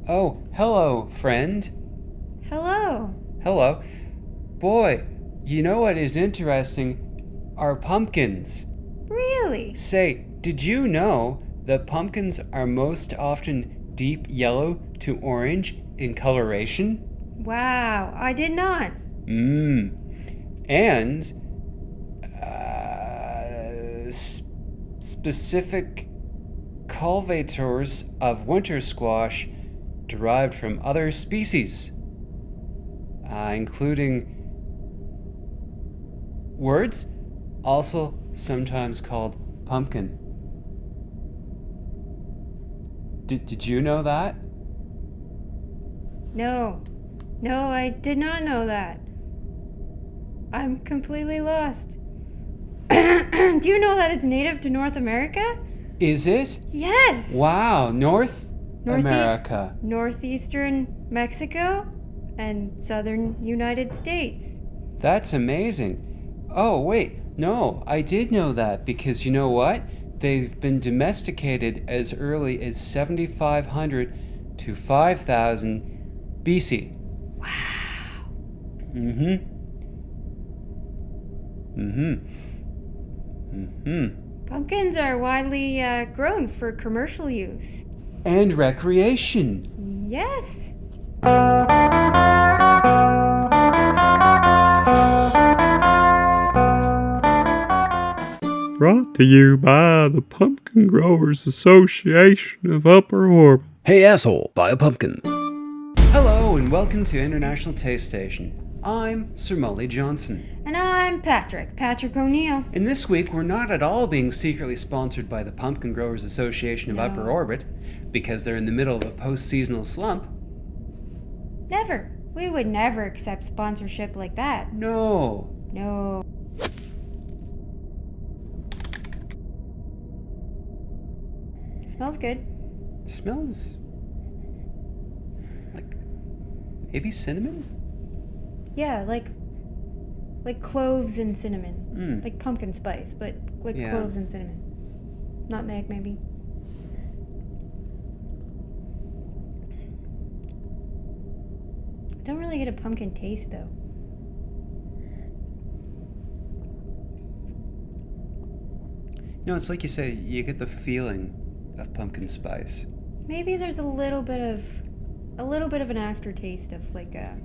Oh, hello, friend. Hello. Hello. Boy, you know what is interesting? Are pumpkins. Really? Say, did you know that pumpkins are most often deep yellow to orange in coloration? Wow, I did not. Mmm. And specific cultivators of winter squash derived from other species, including words, also sometimes called pumpkin. Did you know that? No. No, I did not know that. I'm completely lost. Do you know that it's native to North America? Is it? Yes. Wow, North Northeast America. Northeastern Mexico and southern United States. That's amazing. Oh, wait, no, I did know that because you know what? They've been domesticated as early as 7,500 to 5,000 BC. Wow. Mm hmm. Mm hmm. Mm hmm. Pumpkins are widely grown for commercial use. And recreation. Yes. Brought to you by the Pumpkin Growers Association of Upper Orbital. Hey asshole, buy a pumpkin. Hello and welcome to International Taste Station. I'm Sir Mully Johnson. And I'm Patrick O'Neill. And this week we're not at all being secretly sponsored by the Pumpkin Growers Association of Upper Orbit because they're in the middle of a post-seasonal slump. Never. We would never accept sponsorship like that. No. No. Smells good. Smells like maybe cinnamon? Yeah, like cloves and cinnamon. Mm. Like pumpkin spice, but like Yeah. cloves and cinnamon. Nutmeg, maybe. Don't really get a pumpkin taste though. No, it's like you say, you get the feeling of pumpkin spice. Maybe there's a little bit of an aftertaste of like a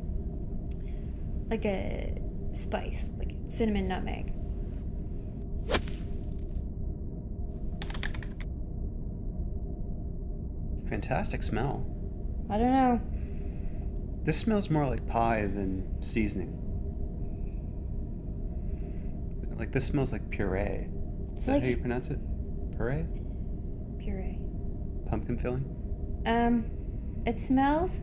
spice, like cinnamon, nutmeg. Fantastic smell. I don't know. This smells more like pie than seasoning. Like this smells like puree. Is that like how you pronounce it? Puree? puree. Pumpkin filling? It smells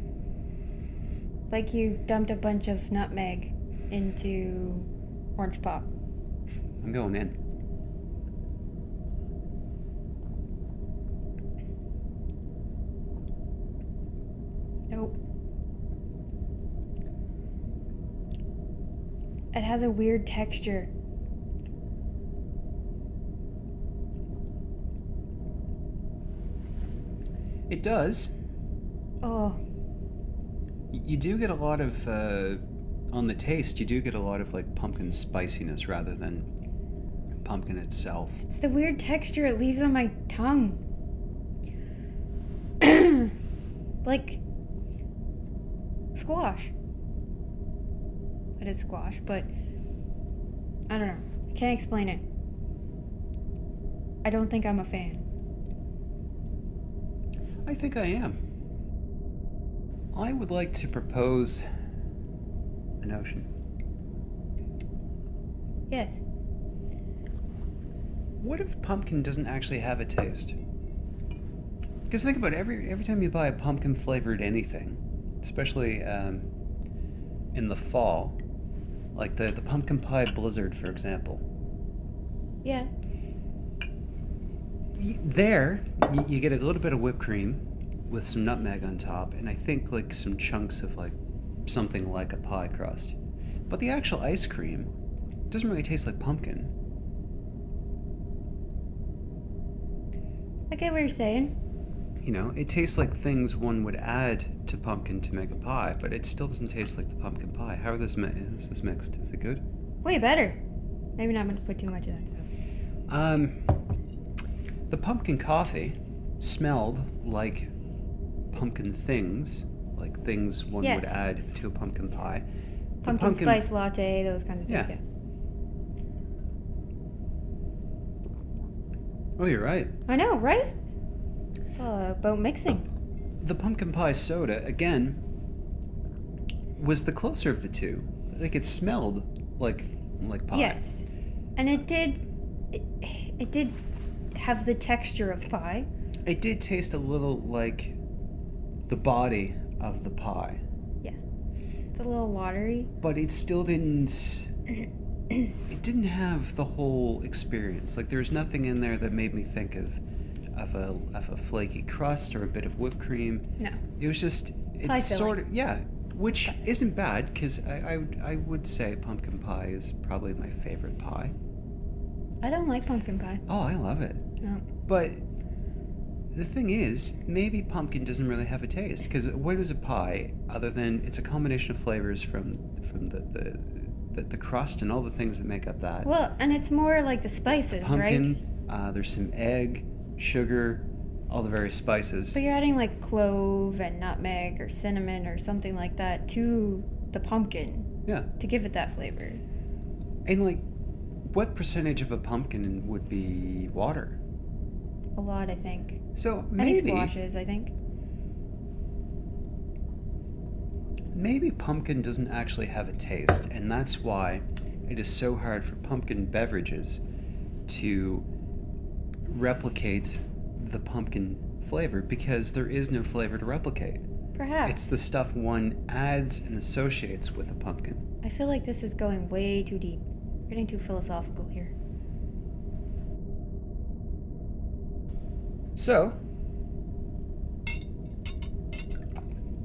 like you dumped a bunch of nutmeg into orange pop. I'm going in. Nope. It has a weird texture. It does. Oh, You do get a lot of, on the taste, you do get a lot of like pumpkin spiciness rather than pumpkin itself. it's the weird texture it leaves on my tongue. Like squash. It is squash, but I don't know. I can't explain it. I don't think I'm a fan. I think I am. I would like to propose a notion. Yes. What if pumpkin doesn't actually have a taste? Because think about it, every time you buy a pumpkin flavored anything, especially in the fall, like the pumpkin pie blizzard, for example. Yeah. You get a little bit of whipped cream with some nutmeg on top, and I think like some chunks of like something like a pie crust. But the actual ice cream doesn't really taste like pumpkin. I get what you're saying. you know, it tastes like things one would add to pumpkin to make a pie, but it still doesn't taste like the pumpkin pie. How is this mixed? Is it good? Way better. Maybe not going to put too much of that stuff. The pumpkin coffee smelled like pumpkin things, like things one Yes. would add to a pumpkin pie. The Pumpkin spice latte, those kinds of things, Yeah. yeah. Oh, you're right. I know, right? It's all about mixing. The pumpkin pie soda, again, was the closer of the two. Like, it smelled like pie. Yes. And it did have the texture of pie. It did taste a little like the body of the pie. Yeah. It's a little watery. But it still didn't... It didn't have the whole experience. Like, there's nothing in there that made me think of a flaky crust or a bit of whipped cream. No. It was just... Pie It's filling. sort of... Yeah. Which isn't bad, because I would say pumpkin pie is probably my favorite pie. I don't like pumpkin pie. Oh, I love it. No. But the thing is, maybe pumpkin doesn't really have a taste. Because what is a pie other than it's a combination of flavors from the crust and all the things that make up that. Well, and it's more like the spices, Pumpkin, right? there's some egg, sugar, all the various spices. But you're adding like clove and nutmeg or cinnamon or something like that to the pumpkin Yeah. to give it that flavor. And like, what percentage of a pumpkin would be water? A lot, I think. So Any maybe squashes, I think. maybe pumpkin doesn't actually have a taste, and that's why it is so hard for pumpkin beverages to replicate the pumpkin flavor, because there is no flavor to replicate. Perhaps. It's the stuff one adds and associates with a pumpkin. I feel like this is going way too deep. We're getting too philosophical here. So,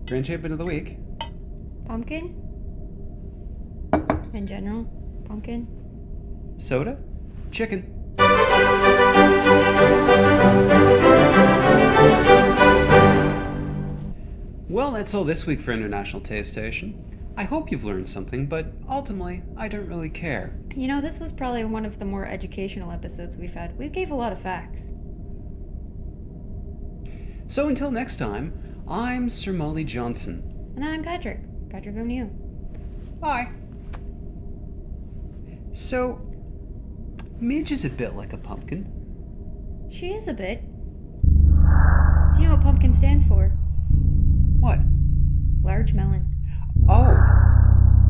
grand champion of the week. Pumpkin? In general? Pumpkin? Soda? Chicken. Well, that's all this week for International Taste Station. I hope you've learned something, but ultimately, I don't really care. You know, this was probably one of the more educational episodes we've had. We gave a lot of facts. So until next time, I'm Sir Molly Johnson. And I'm Patrick. Patrick O'Neill. Bye. So, Midge is a bit like a pumpkin. She is a bit. Do you know what pumpkin stands for? What? Large melon. Oh.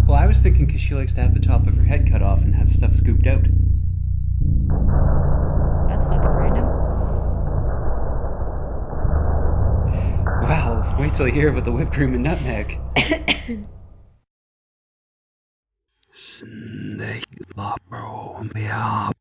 Well, I was thinking because she likes to have the top of her head cut off and have stuff scooped out. That's fucking random. Wow, wait till you hear about the whipped cream and nutmeg. Snake, bro, meow.